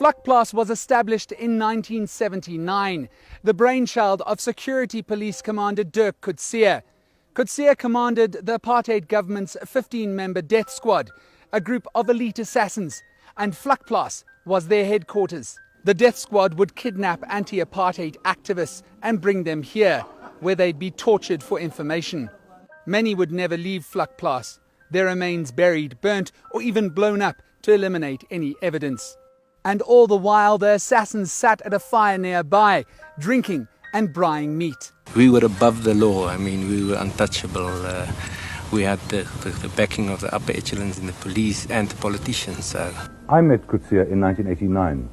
Vlakplaas was established in 1979, the brainchild of security police commander Dirk Coetzee. Coetzee commanded the apartheid government's 15-member death squad, a group of elite assassins, and Vlakplaas was their headquarters. The death squad would kidnap anti-apartheid activists and bring them here, where they'd be tortured for information. Many would never leave Vlakplaas, their remains buried, burnt, or even blown up to eliminate any evidence. And all the while, the assassins sat at a fire nearby, drinking and braaiing meat. We were above the law. I mean, we were untouchable. We had the backing of the upper echelons in the police and the politicians. So. I met Coetzee in 1989.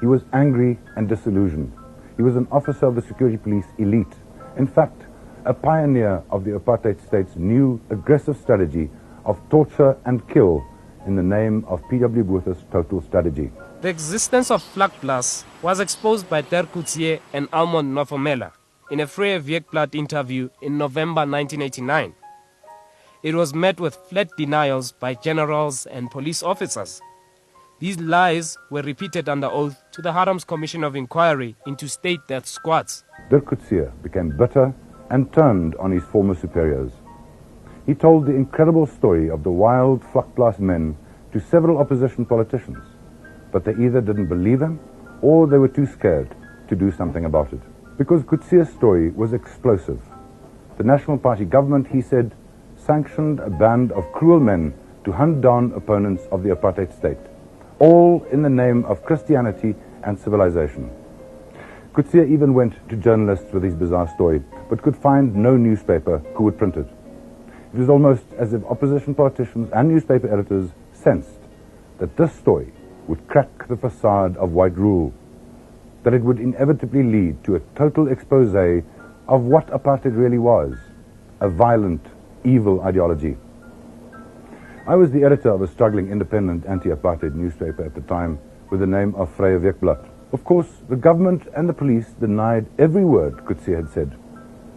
He was angry and disillusioned. He was an officer of the security police elite. In fact, a pioneer of the apartheid state's new aggressive strategy of torture and kill in the name of P.W. Botha's total strategy. The existence of Vlakplaas was exposed by Dirk Coetzee and Almond Nofomela in a Vrye Weekblad interview in November 1989. It was met with flat denials by generals and police officers. These lies were repeated under oath to the Haram's Commission of Inquiry into state death squads. Dirk Coetzee became bitter and turned on his former superiors. He told the incredible story of the wild Vlakplaas men to several opposition politicians, but they either didn't believe him or they were too scared to do something about it. Because Coetzee's story was explosive. The National Party government, he said, sanctioned a band of cruel men to hunt down opponents of the apartheid state, all in the name of Christianity and civilization. Coetzee even went to journalists with his bizarre story, but could find no newspaper who would print it. It was almost as if opposition politicians and newspaper editors sensed that this story would crack the facade of white rule, that it would inevitably lead to a total expose of what apartheid really was, a violent, evil ideology. I was the editor of a struggling independent anti-apartheid newspaper at the time with the name of Vrye Weekblad. Of course, the government and the police denied every word Coetzee had said.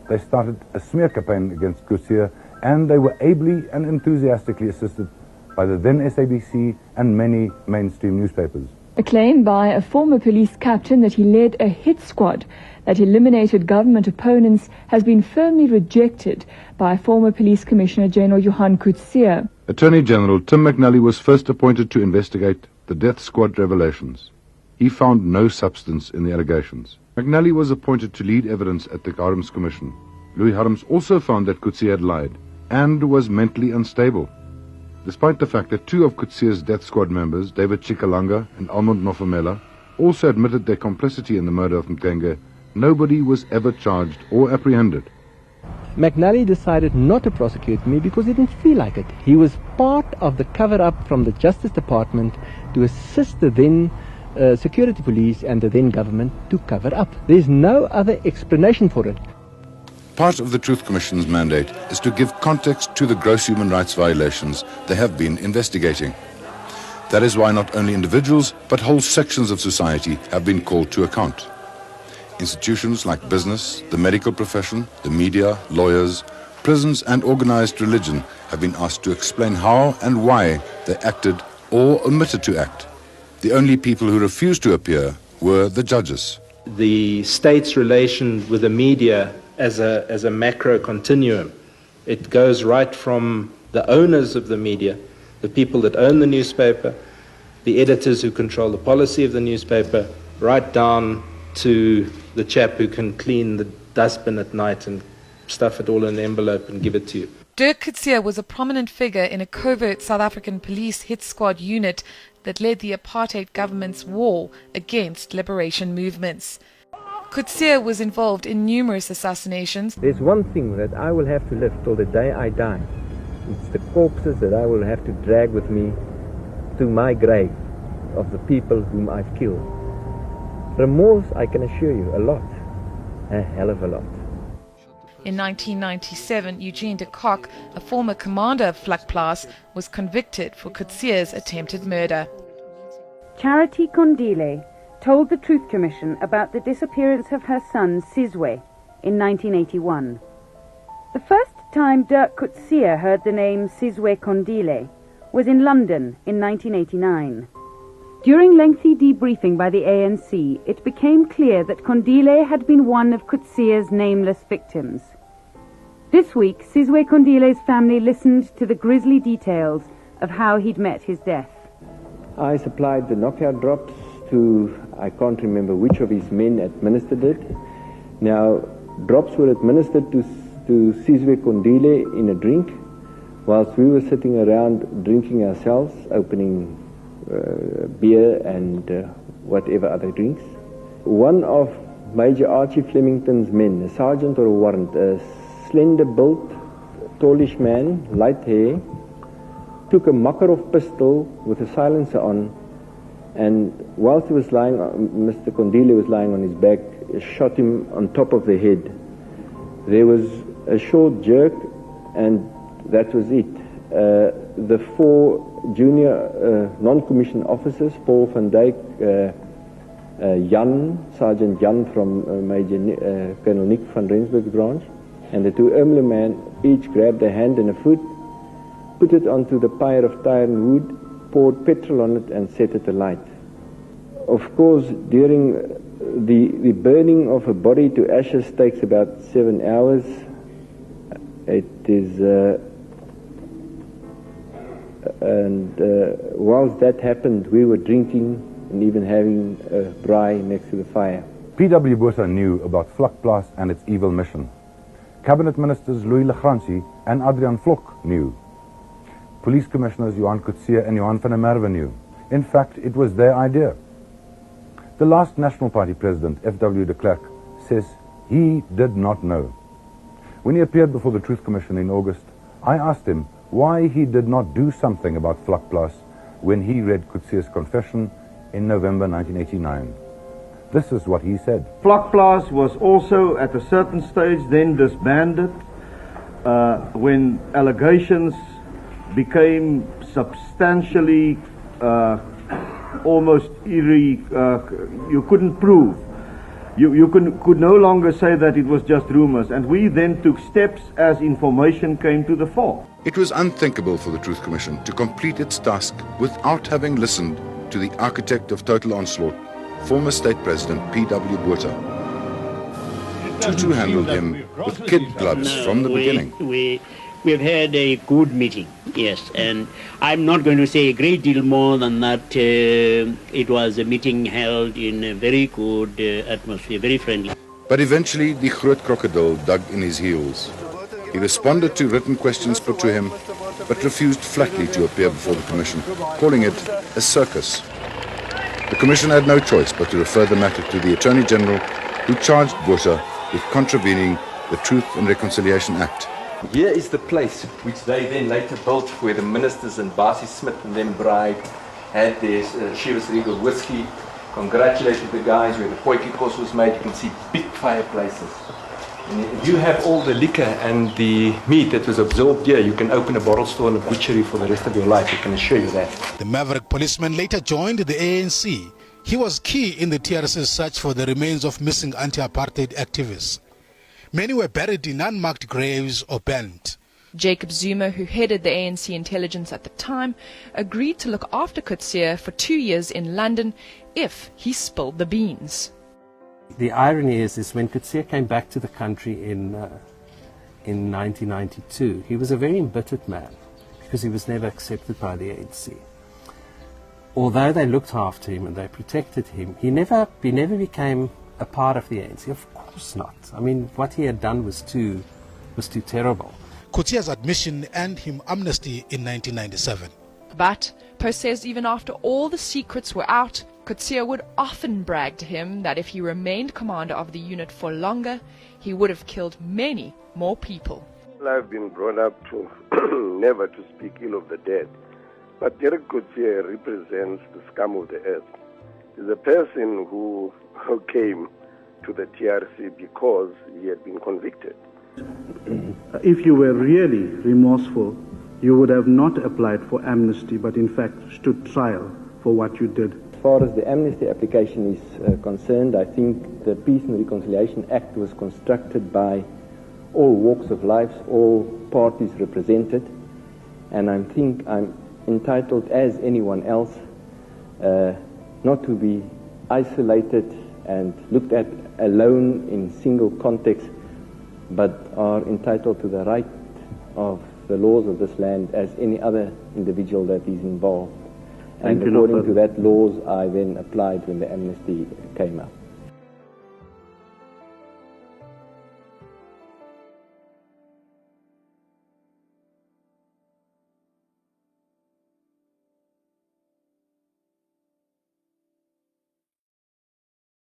They started a smear campaign against Coetzee, and they were ably and enthusiastically assisted by the then SABC and many mainstream newspapers. A claim by a former police captain that he led a hit squad that eliminated government opponents has been firmly rejected by former Police Commissioner General Johan Coetzee. Attorney General Tim McNally was first appointed to investigate the death squad revelations. He found no substance in the allegations. McNally was appointed to lead evidence at the Haram's Commission. Louis Harms also found that Coetzee had lied and was mentally unstable. Despite the fact that two of Coetzee's death squad members, David Chikalanga and Almond Nofomela, also admitted their complicity in the murder of Mkenge, nobody was ever charged or apprehended. McNally decided not to prosecute me because he didn't feel like it. He was part of the cover-up from the Justice Department to assist the then security police and the then government to cover up. There's no other explanation for it. Part of the Truth Commission's mandate is to give context to the gross human rights violations they have been investigating. That is why not only individuals, but whole sections of society have been called to account. Institutions like business, the medical profession, the media, lawyers, prisons and organized religion have been asked to explain how and why they acted or omitted to act. The only people who refused to appear were the judges. The state's relation with the media as a macro continuum. It goes right from the owners of the media, the people that own the newspaper, the editors who control the policy of the newspaper, right down to the chap who can clean the dustbin at night and stuff it all in an envelope and give it to you. Dirk Coetzee was a prominent figure in a covert South African police hit squad unit that led the apartheid government's war against liberation movements. Coetzee was involved in numerous assassinations. There's one thing that I will have to live till the day I die. It's the corpses that I will have to drag with me to my grave of the people whom I've killed. Remorse, I can assure you, a lot. A hell of a lot. In 1997, Eugene de Kock, a former commander of Vlakplaas, was convicted for Coetzee's attempted murder. Charity Kondile told the Truth Commission about the disappearance of her son Sizwe in 1981. The first time Dirk Coetzee heard the name Sizwe Kondile was in London in 1989. During lengthy debriefing by the ANC, it became clear that Kondile had been one of Coetzee's nameless victims. This week, Sizwe Kondile's family listened to the grisly details of how he'd met his death. I supplied the knockout drops to, I can't remember which of his men administered it. Now, drops were administered to Sizwe Kondile in a drink, whilst we were sitting around drinking ourselves, opening beer and whatever other drinks. One of Major Archie Flemington's men, a sergeant or a warrant, a slender-built, tallish man, light hair, took a Makarov pistol with a silencer on, and whilst he was lying, Mr. Kondile was lying on his back, shot him on top of the head. There was a short jerk, and that was it. The four junior non-commissioned officers, Paul van Dijk, Jan, Sergeant Jan from Major Colonel Nick van Rensburg's branch, and the two Ermelo men each grabbed a hand and a foot, put it onto the pyre of tire and wood, poured petrol on it and set it alight. Of course, during the burning of a body to ashes takes about 7 hours. It is... whilst that happened, we were drinking and even having a braai next to the fire. P.W. Botha knew about Vlakplaas and its evil mission. Cabinet Ministers Louis Legrandsie and Adrian Vlok knew. Police Commissioners Johan Coetzee and Johan van der Merwe knew. In fact, it was their idea. The last National Party President, F.W. de Klerk, says he did not know. When he appeared before the Truth Commission in August, I asked him why he did not do something about Vlakplaas when he read Coetzee's confession in November 1989. This is what he said. Vlakplaas was also at a certain stage then disbanded when allegations became substantially almost you couldn't prove. You could no longer say that it was just rumors, and we then took steps as information came to the fore. It was unthinkable for the Truth Commission to complete its task without having listened to the architect of total onslaught, former State President P.W. Botha. Tutu handled him with kid gloves from the beginning. We've had a good meeting, yes, and I'm not going to say a great deal more than that. It was a meeting held in a very good atmosphere, very friendly. But eventually the groot crocodile dug in his heels. He responded to written questions put to him, but refused flatly to appear before the Commission, calling it a circus. The Commission had no choice but to refer the matter to the Attorney General, who charged Botha with contravening the Truth and Reconciliation Act. Here is the place which they then later built, where the ministers and Basie Smith and then bride had their Chivas Regal whiskey, congratulated the guys where the potjie kos was made. You can see big fireplaces. And you have all the liquor and the meat that was absorbed here. You can open a bottle store and a butchery for the rest of your life, I can assure you that. The maverick policeman later joined the ANC. He was key in the TRS's search for the remains of missing anti-apartheid activists. Many were buried in unmarked graves or burnt. Jacob Zuma, who headed the ANC intelligence at the time, agreed to look after Coetzee for 2 years in London if he spilled the beans. The irony is when Coetzee came back to the country in 1992, he was a very embittered man because he was never accepted by the ANC. Although they looked after him and they protected him, he never became a part of the ANC. Of course not. I mean, what he had done was too terrible. Coetzee's admission earned him amnesty in 1997. But Post says even after all the secrets were out, Coetzee would often brag to him that if he remained commander of the unit for longer, he would have killed many more people. I've been brought up to never to speak ill of the dead. But Derek Coetzee represents the scum of the earth. He's a person who came to the TRC because he had been convicted. If you were really remorseful, you would have not applied for amnesty, but in fact stood trial for what you did. As far as the amnesty application is concerned, I think the Peace and Reconciliation Act was constructed by all walks of life, all parties represented, and I think I'm entitled as anyone else not to be isolated and looked at alone in single context, but are entitled to the right of the laws of this land as any other individual that is involved. And according to that laws, I then applied when the amnesty came up.